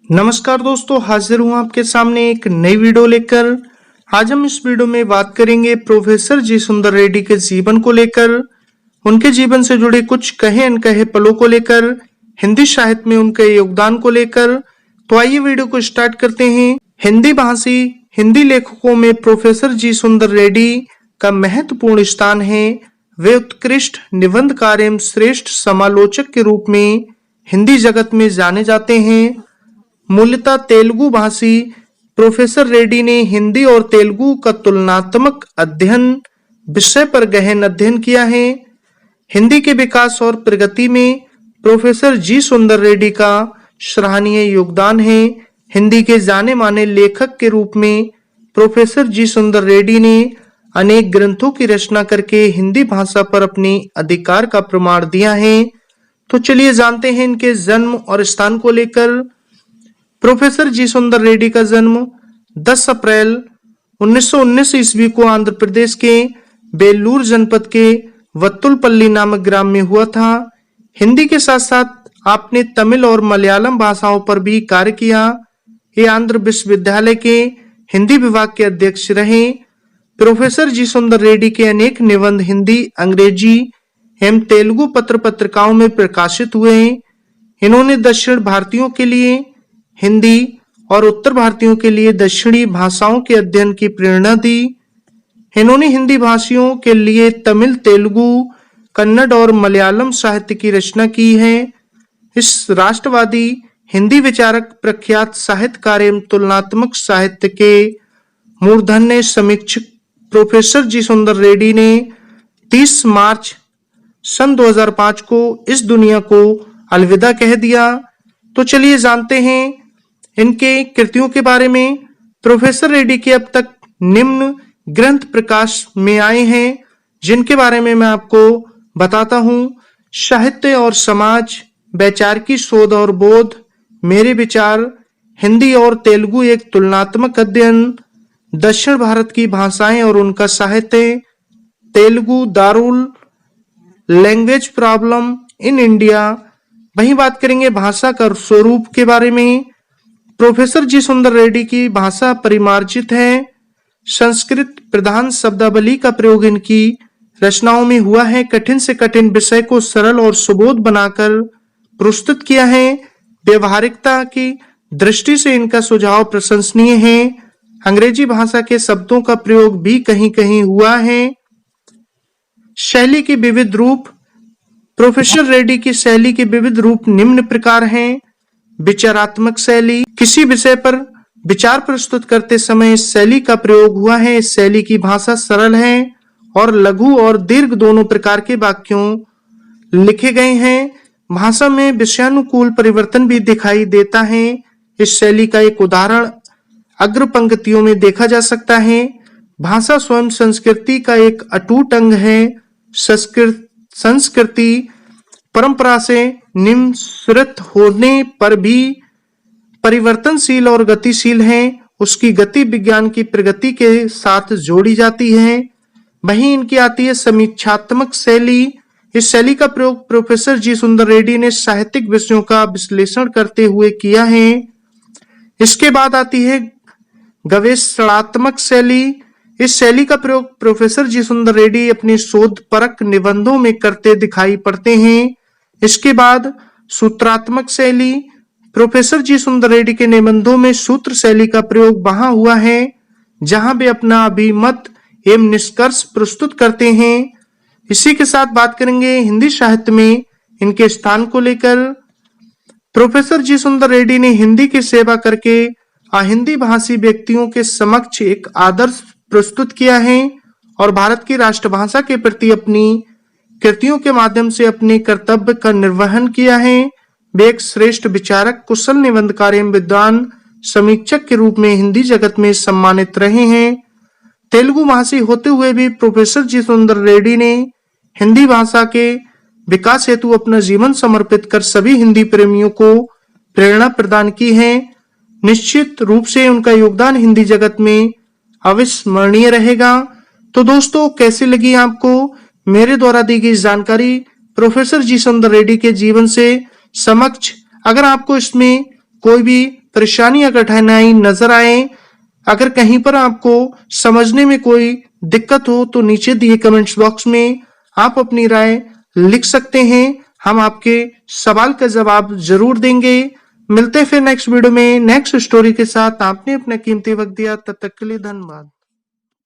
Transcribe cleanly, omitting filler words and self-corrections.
नमस्कार दोस्तों, हाजिर हूं आपके सामने एक नई वीडियो लेकर। आज हम इस वीडियो में बात करेंगे प्रोफेसर जी सुंदर रेड्डी के जीवन को लेकर, उनके जीवन से जुड़े कुछ कहे अनकहे पलों को लेकर, हिंदी साहित्य में उनके योगदान को लेकर। तो आइए वीडियो को स्टार्ट करते हैं। हिंदी भाषी हिंदी लेखकों में प्रोफेसर जी सुंदर रेड्डी का महत्वपूर्ण स्थान है। वे उत्कृष्ट निबंधकार एवं श्रेष्ठ समालोचक के रूप में हिंदी जगत में जाने जाते हैं। मूलतः तेलुगु भाषी प्रोफेसर रेड्डी ने हिंदी और तेलुगु का तुलनात्मक अध्ययन विषय पर गहन अध्ययन किया है। हिंदी के विकास और प्रगति में प्रोफेसर जी सुंदर रेड्डी का सराहनीय योगदान है। हिंदी के जाने माने लेखक के रूप में प्रोफेसर जी सुंदर रेड्डी ने अनेक ग्रंथों की रचना करके हिंदी भाषा पर अपने अधिकार का प्रमाण दिया है। तो चलिए जानते हैं इनके जन्म और स्थान को लेकर। प्रोफेसर जी सुंदर रेड्डी का जन्म 10 अप्रैल 1919 ईस्वी को आंध्र प्रदेश के बेल्लूर जनपद के वत्तुलपल्ली नामक ग्राम में हुआ था। हिंदी के साथ साथ आपने तमिल और मलयालम भाषाओं पर भी कार्य किया। ये आंध्र विश्वविद्यालय के हिंदी विभाग के अध्यक्ष रहे। प्रोफेसर जी सुंदर रेड्डी के अनेक निबंध हिंदी, अंग्रेजी एवं तेलुगु पत्र पत्रिकाओं में प्रकाशित हुए। इन्होंने दक्षिण भारतीयों के लिए हिंदी और उत्तर भारतीयों के लिए दक्षिणी भाषाओं के अध्ययन की प्रेरणा दी। इन्होंने हिंदी भाषियों के लिए तमिल, तेलुगु, कन्नड़ और मलयालम साहित्य की रचना की है। इस राष्ट्रवादी हिंदी विचारक, प्रख्यात साहित्यकार एवं तुलनात्मक साहित्य के मूर्धन्य समीक्षक प्रोफेसर जी सुंदर रेड्डी ने 30 मार्च सन 2005 को इस दुनिया को अलविदा कह दिया। तो चलिए जानते हैं इनके कृतियों के बारे में। प्रोफेसर रेड्डी के अब तक निम्न ग्रंथ प्रकाश में आए हैं, जिनके बारे में मैं आपको बताता हूं। साहित्य और समाज, वैचारिकी शोध और बोध, मेरे विचार, हिंदी और तेलुगु एक तुलनात्मक अध्ययन, दक्षिण भारत की भाषाएं और उनका साहित्य, Telugu Darul language problem in India. वहीं बात करेंगे भाषा का स्वरूप के बारे में। प्रोफेसर जी सुंदर रेड्डी की भाषा परिमार्जित है। संस्कृत प्रधान शब्दावली का प्रयोग इनकी रचनाओं में हुआ है। कठिन से कठिन विषय को सरल और सुबोध बनाकर प्रस्तुत किया है। व्यवहारिकता की दृष्टि से इनका सुझाव प्रशंसनीय है। अंग्रेजी भाषा के शब्दों का प्रयोग भी कहीं कहीं हुआ है। शैली के विविध रूप। प्रोफेसर रेड्डी की शैली के विविध रूप निम्न प्रकार हैं। विचारात्मक शैली, किसी विषय पर विचार प्रस्तुत करते समय इस शैली का प्रयोग हुआ है। इस शैली की भाषा सरल है और लघु और दीर्घ दोनों प्रकार के वाक्यों लिखे गए हैं। भाषा में विषयानुकूल परिवर्तन भी दिखाई देता है। इस शैली का एक उदाहरण अग्र पंक्तियों में देखा जा सकता है। भाषा स्वयं संस्कृति का एक अटूट अंग है। संस्कृति परंपरा से निम्नश्रुत होने पर भी परिवर्तनशील और गतिशील है। उसकी गति विज्ञान की प्रगति के साथ जोड़ी जाती है। वहीं इनकी आती है समीक्षात्मक शैली। इस शैली का प्रयोग प्रोफेसर जी सुंदर रेड्डी ने साहित्यिक विषयों का विश्लेषण करते हुए किया है। इसके बाद आती है गवेषणात्मक शैली। इस शैली का प्रयोग प्रोफेसर जी सुंदर रेड्डी अपने शोध परक निबंधों में करते दिखाई पड़ते हैं। इसके बाद सूत्रात्मक शैली। प्रोफेसर जी सुंदर रेड्डी के निबंधों में सूत्र शैली का प्रयोग वहां हुआ है जहां वे अपना अभिमत एवं निष्कर्ष प्रस्तुत करते हैं। इसी के साथ बात करेंगे हिंदी साहित्य में इनके स्थान को लेकर। प्रोफेसर जी सुंदर रेड्डी ने हिंदी की सेवा करके अहिंदी भाषी व्यक्तियों के समक्ष एक आदर्श प्रस्तुत किया है और भारत की राष्ट्रभाषा के प्रति अपनी कृतियों के माध्यम से अपने कर्तव्य का निर्वहन किया है। वे एक श्रेष्ठ विचारक, कुशल निबंधकार एवं विद्वान समीक्षक के रूप में हिंदी जगत में सम्मानित रहे हैं। तेलुगु भाषी होते हुए भी प्रोफेसर जी सुंदर रेड्डी ने हिंदी भाषा के विकास हेतु अपना जीवन समर्पित कर सभी हिंदी प्रेमियों को प्रेरणा प्रदान की है। निश्चित रूप से उनका योगदान हिंदी जगत में अविस्मरणीय रहेगा। तो दोस्तों, कैसी लगी आपको मेरे द्वारा दी गई जानकारी प्रोफेसर जी सुंदर रेड्डी के जीवन से समक्ष? अगर आपको इसमें कोई भी परेशानी या कठिनाई नजर आए, अगर कहीं पर आपको समझने में कोई दिक्कत हो तो नीचे दिए कमेंट्स बॉक्स में आप अपनी राय लिख सकते हैं। हम आपके सवाल का जवाब जरूर देंगे। मिलते हैं फिर नेक्स्ट वीडियो में नेक्स्ट स्टोरी के साथ। आपने अपना कीमती वक्त दिया, तब तक के लिए धन्यवाद।